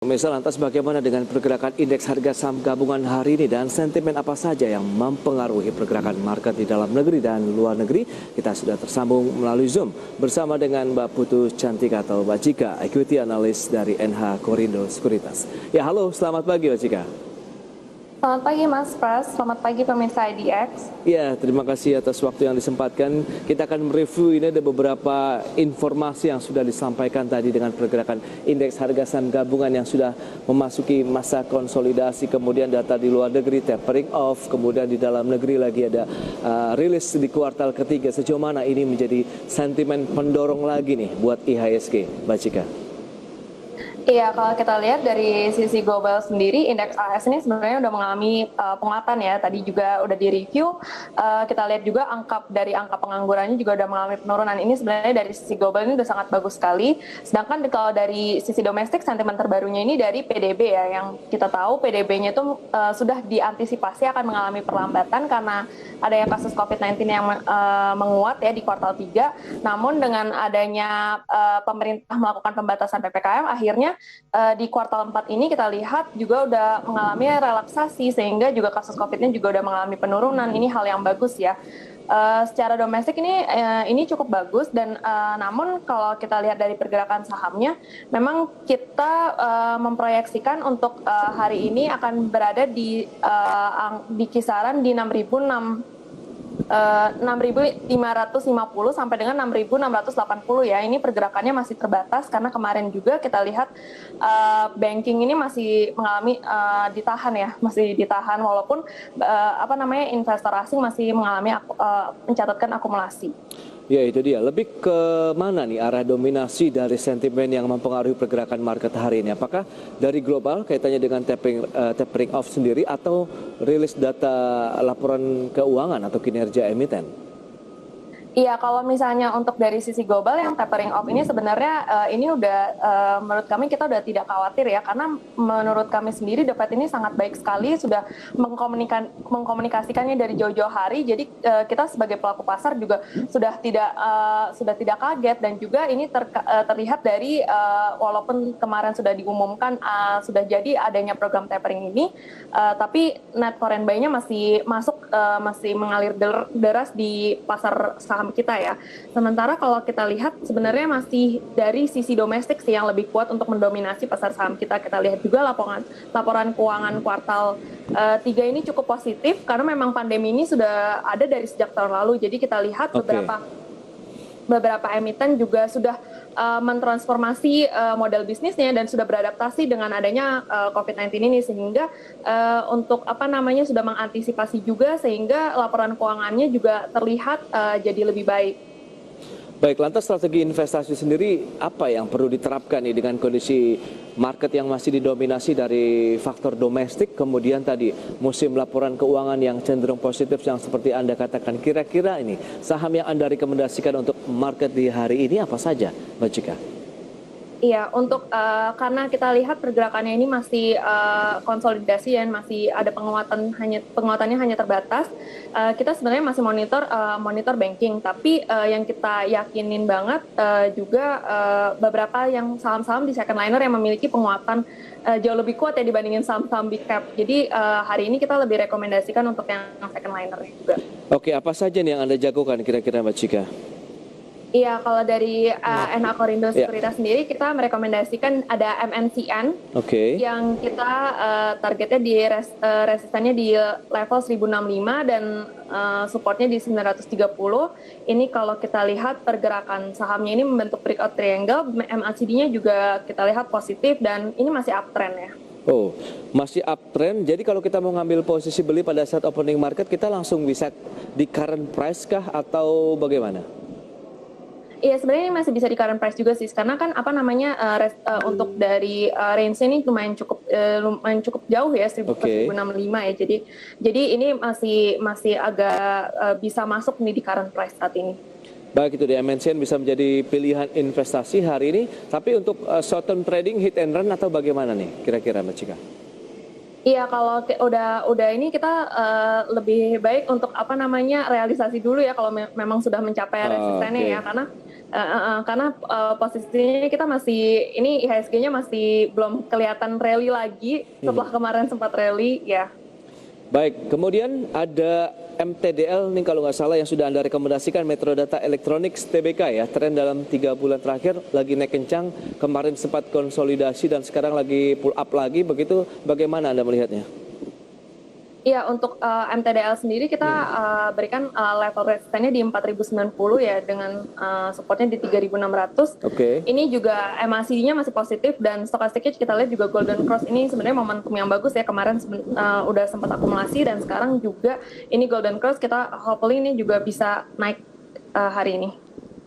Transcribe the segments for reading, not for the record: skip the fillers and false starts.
Pemirsa, lantas bagaimana dengan pergerakan indeks harga saham gabungan hari ini dan sentimen apa saja yang mempengaruhi pergerakan market di dalam negeri dan luar negeri? Kita sudah tersambung melalui Zoom bersama dengan Mbak Putu Cantika atau Mbak Cika, Equity Analyst dari NH Korindo Sekuritas. Ya, halo, selamat pagi Mbak Cika. Selamat pagi Mas Pras, selamat pagi pemirsa IDX. Ya, terima kasih atas waktu yang disempatkan. Kita akan mereview ini ada beberapa informasi yang sudah disampaikan tadi dengan pergerakan indeks harga saham gabungan yang sudah memasuki masa konsolidasi, kemudian data di luar negeri tapering off, kemudian di dalam negeri lagi ada rilis di kuartal ketiga. Sejauh mana ini menjadi sentimen pendorong lagi nih buat IHSG, Mbak Cika? Iya, kalau kita lihat dari sisi global sendiri, indeks AS ini sebenarnya udah mengalami penguatan ya. Tadi juga udah di-review, kita lihat juga dari angka penganggurannya juga udah mengalami penurunan. Ini sebenarnya dari sisi global ini udah sangat bagus sekali. Sedangkan kalau dari sisi domestik, sentimen terbarunya ini dari PDB ya, yang kita tahu PDB-nya itu sudah diantisipasi akan mengalami perlambatan karena adanya kasus COVID-19 yang menguat ya di kuartal 3. Namun dengan adanya pemerintah melakukan pembatasan PPKM, akhirnya di kuartal 4 ini kita lihat juga udah mengalami relaksasi sehingga juga kasus COVID-nya juga udah mengalami penurunan. Ini hal yang bagus ya. Secara domestik ini cukup bagus dan namun kalau kita lihat dari pergerakan sahamnya, memang kita memproyeksikan untuk hari ini akan berada di kisaran di 6.550 sampai dengan 6.680 ya. Ini pergerakannya masih terbatas karena kemarin juga kita lihat banking ini masih mengalami masih ditahan walaupun investor asing masih mengalami mencatatkan akumulasi. Ya, itu dia. Lebih ke mana nih arah dominasi dari sentimen yang mempengaruhi pergerakan market hari ini? Apakah dari global kaitannya dengan tapering off sendiri atau rilis data laporan keuangan atau kinerja emiten? Iya, kalau misalnya untuk dari sisi global yang tapering off ini sebenarnya ini udah menurut kami kita udah tidak khawatir ya, karena menurut kami sendiri The Fed ini sangat baik sekali sudah mengkomunikasikannya dari jauh-jauh hari. Jadi kita sebagai pelaku pasar juga sudah tidak kaget, dan juga ini terlihat dari walaupun kemarin sudah diumumkan sudah jadi adanya program tapering ini, tapi net foreign buy-nya masih masih mengalir deras di pasar saham kita ya. Sementara kalau kita lihat sebenarnya masih dari sisi domestik sih yang lebih kuat untuk mendominasi pasar saham kita. Kita lihat juga laporan keuangan kuartal 3 ini cukup positif karena memang pandemi ini sudah ada dari sejak tahun lalu. Jadi kita lihat beberapa emiten juga sudah mentransformasi model bisnisnya dan sudah beradaptasi dengan adanya COVID-19 ini, sehingga untuk sudah mengantisipasi juga sehingga laporan keuangannya juga terlihat jadi lebih baik. Baik, lantas strategi investasi sendiri apa yang perlu diterapkan nih dengan kondisi market yang masih didominasi dari faktor domestik, kemudian tadi musim laporan keuangan yang cenderung positif yang seperti Anda katakan. Kira-kira ini saham yang Anda rekomendasikan untuk market di hari ini apa saja, Mbak Cika? Iya, untuk karena kita lihat pergerakannya ini masih konsolidasi dan masih ada penguatannya hanya terbatas. Kita sebenarnya masih monitor banking, tapi yang kita yakinin banget juga beberapa yang saham-saham di second liner yang memiliki penguatan jauh lebih kuat ya dibandingin saham-saham big cap. Jadi hari ini kita lebih rekomendasikan untuk yang second liner juga. Oke, apa saja nih yang Anda jagokan kira-kira, Mbak Cika? Iya, kalau dari NH Korindo Sekuritas sendiri kita merekomendasikan ada MNCN yang kita targetnya di resistannya di level 1065 dan supportnya di 930. Ini kalau kita lihat pergerakan sahamnya ini membentuk breakout triangle, MACD-nya juga kita lihat positif dan ini masih uptrend ya. Oh, masih uptrend. Jadi kalau kita mau ngambil posisi beli pada saat opening market, kita langsung bisa di current price kah atau bagaimana? Iya, sebenarnya ini masih bisa di current price juga sih, karena kan untuk dari range ini lumayan cukup jauh ya, 1065 ya. Jadi ini masih agak bisa masuk nih di current price saat ini. Baik, itu di MNCN bisa menjadi pilihan investasi hari ini. Tapi untuk short term trading hit and run atau bagaimana nih kira-kira, Mbak Cika? Iya, kalau udah ini kita lebih baik untuk realisasi dulu ya kalau memang sudah mencapai resistennya ya, Karena posisinya kita masih ini IHSG-nya masih belum kelihatan rally lagi setelah kemarin sempat rally ya. Baik, kemudian ada MTDL nih kalau nggak salah yang sudah Anda rekomendasikan, Metrodata Electronics TBK ya. Tren dalam 3 bulan terakhir lagi naik kencang, kemarin sempat konsolidasi dan sekarang lagi pull up lagi, begitu bagaimana Anda melihatnya? Iya, untuk MTDL sendiri kita berikan level resistennya di 4090 ya, dengan supportnya di 3600. Oke. Ini juga MACD-nya masih positif dan stokastiknya kita lihat juga Golden Cross ini sebenarnya momentum yang bagus ya, kemarin udah sempat akumulasi dan sekarang juga ini Golden Cross kita hopefully ini juga bisa naik hari ini.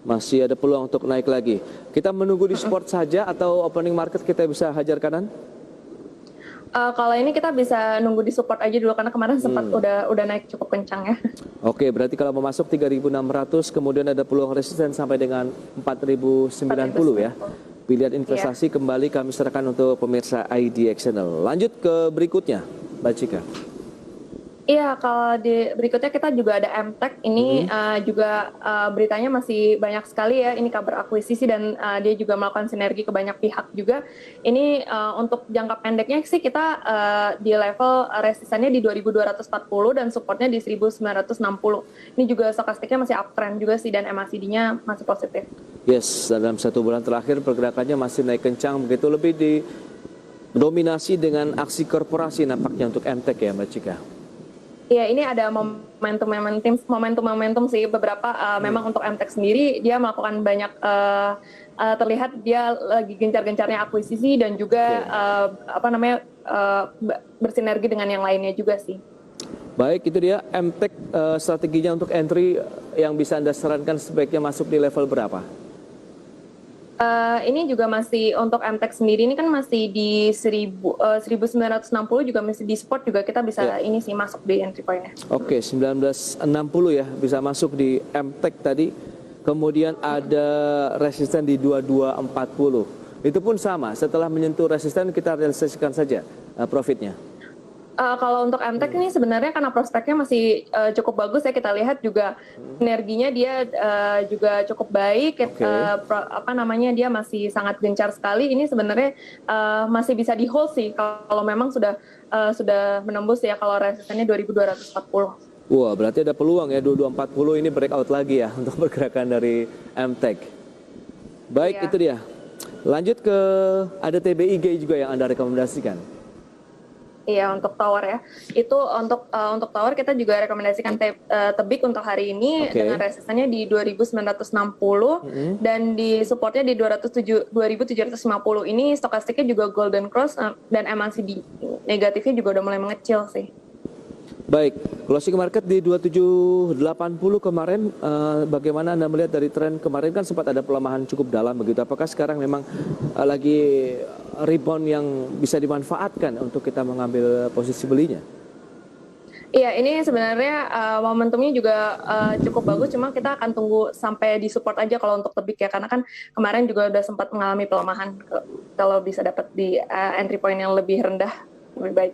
Masih ada peluang untuk naik lagi. Kita menunggu di support saja atau opening market kita bisa hajar kanan? Kalau ini kita bisa nunggu di support aja dulu karena kemarin sempat udah naik cukup kencang ya. Oke, berarti kalau mau masuk 3.600 kemudian ada peluang resisten sampai dengan 4.090 ya. Pilihan investasi kembali kami serahkan untuk pemirsa IDX Channel. Lanjut ke berikutnya, Mbak Cika. Iya, kalau di berikutnya kita juga ada MTech ini juga beritanya masih banyak sekali ya. Ini kabar akuisisi dan dia juga melakukan sinergi ke banyak pihak juga. Ini untuk jangka pendeknya sih kita di level resistannya di 2240 dan supportnya di 1960. Ini juga stokastiknya masih uptrend juga sih dan MACD-nya masih positif. Yes, dalam 1 bulan terakhir pergerakannya masih naik kencang, begitu lebih didominasi dengan aksi korporasi nampaknya untuk MTech ya Mbak Cika. Iya, ini ada momentum sih beberapa memang untuk MTech sendiri dia melakukan banyak terlihat dia lagi gencar-gencarnya akuisisi dan juga bersinergi dengan yang lainnya juga sih. Baik, itu dia MTech, strateginya untuk entry yang bisa Anda sarankan sebaiknya masuk di level berapa? Ini juga masih untuk MTech sendiri ini kan masih di 1960 juga masih di support juga kita bisa ini sih masuk di entry point-nya. Oke, 1960 ya bisa masuk di MTech tadi. Kemudian ada resisten di 2240. Itu pun sama, setelah menyentuh resisten kita realisasikan saja profitnya. Kalau untuk MTech ini sebenarnya karena prospeknya masih cukup bagus ya, kita lihat juga energinya dia juga cukup baik, dia masih sangat gencar sekali. Ini sebenarnya masih bisa di hold sih kalau memang sudah menembus ya kalau resistennya 2240. Wah, berarti ada peluang ya 2240 ini breakout lagi ya untuk pergerakan dari MTech. Baik, itu dia. Lanjut ke ada TBIG juga yang Anda rekomendasikan. Iya, untuk tower ya. Itu untuk tower kita juga rekomendasikan tebik untuk hari ini dengan resistennya di 2960 dan di supportnya di 2750. Ini stokastiknya juga Golden Cross dan MACD negatifnya juga udah mulai mengecil sih. Baik, closing market di 2780 kemarin, bagaimana Anda melihat dari tren kemarin kan sempat ada pelemahan cukup dalam begitu. Apakah sekarang memang lagi rebound yang bisa dimanfaatkan untuk kita mengambil posisi belinya? Iya, ini sebenarnya momentumnya juga cukup bagus, cuma kita akan tunggu sampai di support aja kalau untuk tebik ya, karena kan kemarin juga udah sempat mengalami pelemahan. Kalau bisa dapat di entry point yang lebih rendah, lebih baik.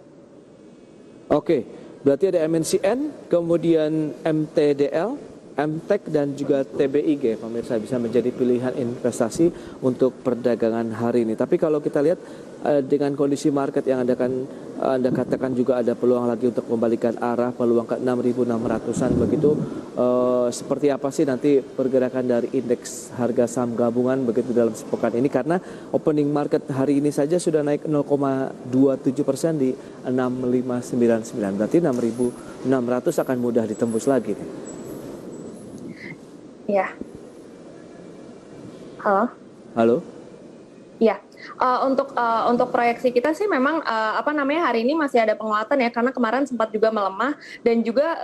Oke. Berarti ada MNCN, kemudian MTDL, MTech dan juga TBIG. Pemirsa bisa menjadi pilihan investasi untuk perdagangan hari ini. Tapi kalau kita lihat dengan kondisi market yang Anda katakan juga ada peluang lagi untuk membalikan arah, peluang ke 6.600-an begitu. Seperti apa sih nanti pergerakan dari indeks harga saham gabungan begitu dalam sepekan ini, karena opening market hari ini saja sudah naik 0,27% di 6599. Berarti 6.600 akan mudah ditembus lagi nih. Ya. Halo. Halo. Ya. Untuk proyeksi kita sih memang hari ini masih ada penguatan ya, karena kemarin sempat juga melemah dan juga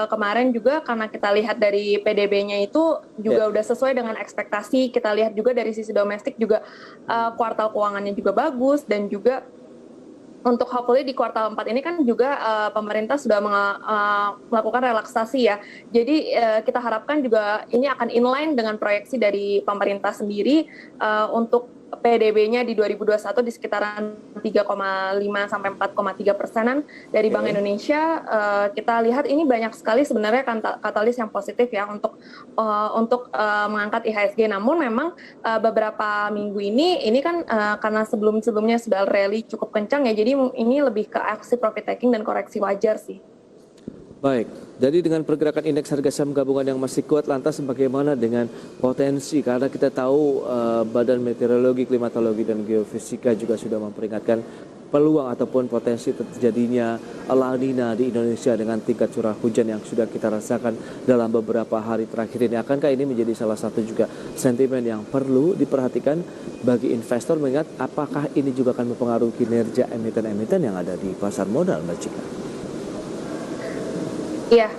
kemarin juga karena kita lihat dari PDB-nya itu juga udah sesuai dengan ekspektasi. Kita lihat juga dari sisi domestik juga kuartal keuangannya juga bagus dan juga untuk hopefully di kuartal 4 ini kan juga pemerintah sudah melakukan relaksasi ya. Jadi kita harapkan juga ini akan inline dengan proyeksi dari pemerintah sendiri untuk PDB-nya di 2021 di sekitaran 3,5 sampai 4,3%-an dari Bank Indonesia. Kita lihat ini banyak sekali sebenarnya katalis yang positif ya untuk mengangkat IHSG. Namun memang beberapa minggu ini kan karena sebelumnya sudah rally cukup kencang ya, jadi ini lebih ke aksi profit taking dan koreksi wajar sih. Baik, jadi dengan pergerakan indeks harga saham gabungan yang masih kuat, lantas bagaimana dengan potensi? Karena kita tahu Badan Meteorologi, Klimatologi, dan Geofisika juga sudah memperingatkan peluang ataupun potensi terjadinya La Nina di Indonesia dengan tingkat curah hujan yang sudah kita rasakan dalam beberapa hari terakhir ini. Akankah ini menjadi salah satu juga sentimen yang perlu diperhatikan bagi investor, mengingat apakah ini juga akan mempengaruhi kinerja emiten-emiten yang ada di pasar modal, Mbak Cika? Iya,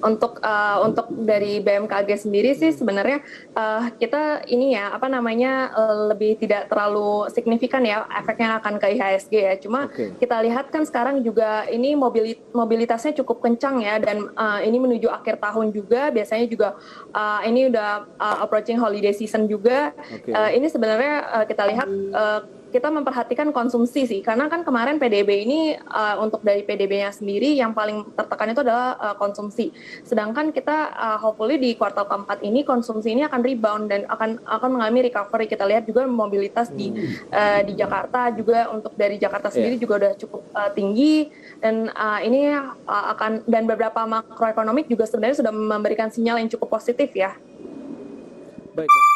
untuk dari BMKG sendiri sih sebenarnya kita ini ya lebih tidak terlalu signifikan ya efeknya akan ke IHSG ya. Cuma kita lihat kan sekarang juga ini mobilitasnya cukup kencang ya, dan ini menuju akhir tahun juga, biasanya juga ini udah approaching holiday season juga. Ini sebenarnya kita lihat kita memperhatikan konsumsi sih, karena kan kemarin PDB ini untuk dari PDB-nya sendiri yang paling tertekan itu adalah konsumsi. Sedangkan kita hopefully di kuartal keempat ini konsumsi ini akan rebound dan akan mengalami recovery. Kita lihat juga mobilitas di Jakarta juga, untuk dari Jakarta sendiri juga udah cukup tinggi, dan ini dan beberapa makroekonomik juga sebenarnya sudah memberikan sinyal yang cukup positif ya. Baik.